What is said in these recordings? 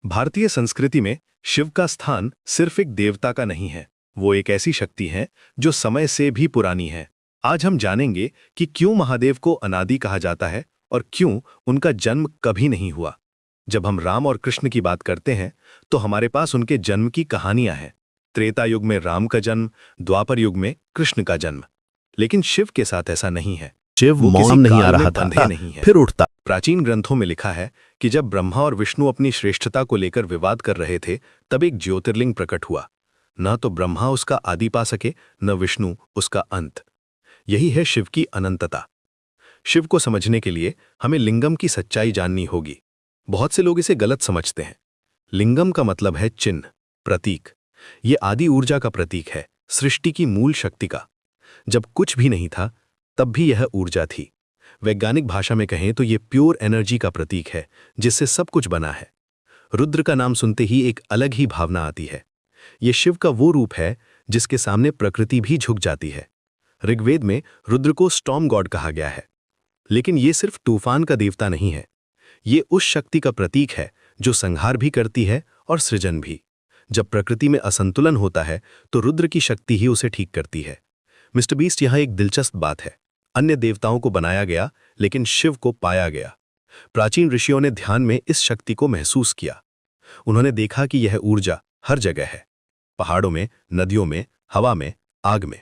भारतीय संस्कृति में शिव का स्थान सिर्फ एक देवता का नहीं है, वो एक ऐसी शक्ति है जो समय से भी पुरानी है। आज हम जानेंगे कि क्यों महादेव को अनादि कहा जाता है और क्यों उनका जन्म कभी नहीं हुआ। जब हम राम और कृष्ण की बात करते हैं तो हमारे पास उनके जन्म की कहानियां हैं। त्रेता युग में राम का जन्म, द्वापर युग में कृष्ण का जन्म। लेकिन शिव के साथ ऐसा नहीं है। शिव वो किसी मौन नहीं काल आ में रहा बंधे था, नहीं है। फिर उठता। प्राचीन ग्रंथों में लिखा है कि जब ब्रह्मा और विष्णु अपनी श्रेष्ठता को लेकर विवाद कर रहे थे, तब एक ज्योतिर्लिंग प्रकट हुआ। न तो ब्रह्मा उसका आदि पा सके, न विष्णु उसका अंत। यही है शिव की अनंतता। शिव को समझने के लिए हमें लिंगम की सच्चाई जाननी होगी। बहुत से लोग इसे गलत समझते हैं। लिंगम का मतलब है चिन्ह, प्रतीक। ये आदि ऊर्जा का प्रतीक है, सृष्टि की मूल शक्ति का। जब कुछ भी नहीं था, तब भी यह ऊर्जा थी। वैज्ञानिक भाषा में कहें तो ये प्योर एनर्जी का प्रतीक है, जिससे सब कुछ बना है। रुद्र का नाम सुनते ही एक अलग ही भावना आती है। ये शिव का वो रूप है जिसके सामने प्रकृति भी झुक जाती है। ऋग्वेद में रुद्र को स्टॉर्म गॉड कहा गया है। लेकिन ये सिर्फ तूफान का देवता नहीं है। ये उस शक्ति का प्रतीक है जो संहार भी करती है और सृजन भी। जब प्रकृति में असंतुलन होता है तो रुद्र की शक्ति ही उसे ठीक करती है। मिस्टर बीस्ट यहाँ एक दिलचस्प बात है। अन्य देवताओं को बनाया गया, लेकिन शिव को पाया गया। प्राचीन ऋषियों ने ध्यान में इस शक्ति को महसूस किया। उन्होंने देखा कि यह ऊर्जा हर जगह है, पहाड़ों में, नदियों में, हवा में, आग में।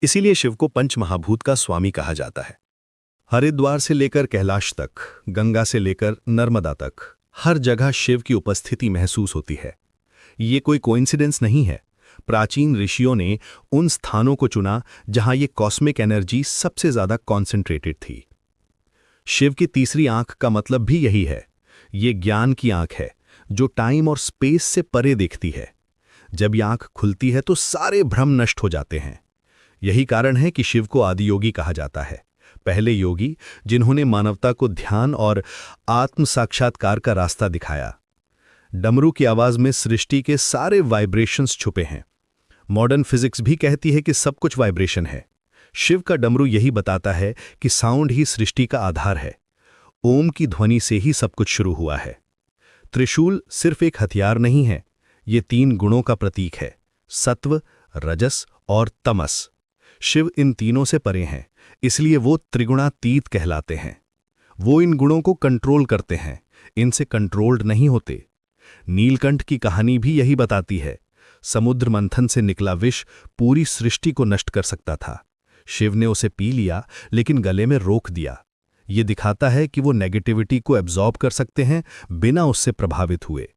इसीलिए शिव को पंचमहाभूत का स्वामी कहा जाता है। हरिद्वार से लेकर कैलाश तक, गंगा से लेकर नर्मदा तक, हर जगह शिव की उपस्थिति महसूस होती है। ये कोई कोइंसिडेंस नहीं है। प्राचीन ऋषियों ने उन स्थानों को चुना जहां ये कॉस्मिक एनर्जी सबसे ज्यादा कॉन्सेंट्रेटेड थी। शिव की तीसरी आंख का मतलब भी यही है। ये ज्ञान की आंख है जो टाइम और स्पेस से परे देखती है। जब ये आंख खुलती है तो सारे भ्रम नष्ट हो जाते हैं। यही कारण है कि शिव को आदियोगी कहा जाता है, पहले योगी जिन्होंने मानवता को ध्यान और आत्म साक्षात्कार का रास्ता दिखाया। डमरू की आवाज में सृष्टि के सारे वाइब्रेशंस छुपे हैं। मॉडर्न फिजिक्स भी कहती है कि सब कुछ वाइब्रेशन है। शिव का डमरू यही बताता है कि साउंड ही सृष्टि का आधार है। ओम की ध्वनि से ही सब कुछ शुरू हुआ है। त्रिशूल सिर्फ एक हथियार नहीं है, ये 3 गुणों का प्रतीक है, सत्व, रजस और तमस। शिव इन तीनों से परे हैं, इसलिए वो त्रिगुणातीत कहलाते हैं। वो इन गुणों को कंट्रोल करते हैं, इनसे कंट्रोल्ड नहीं होते। नीलकंठ की कहानी भी यही बताती है। समुद्र मंथन से निकला विष पूरी सृष्टि को नष्ट कर सकता था। शिव ने उसे पी लिया, लेकिन गले में रोक दिया। ये दिखाता है कि वो नेगेटिविटी को एब्जॉर्ब कर सकते हैं बिना उससे प्रभावित हुए।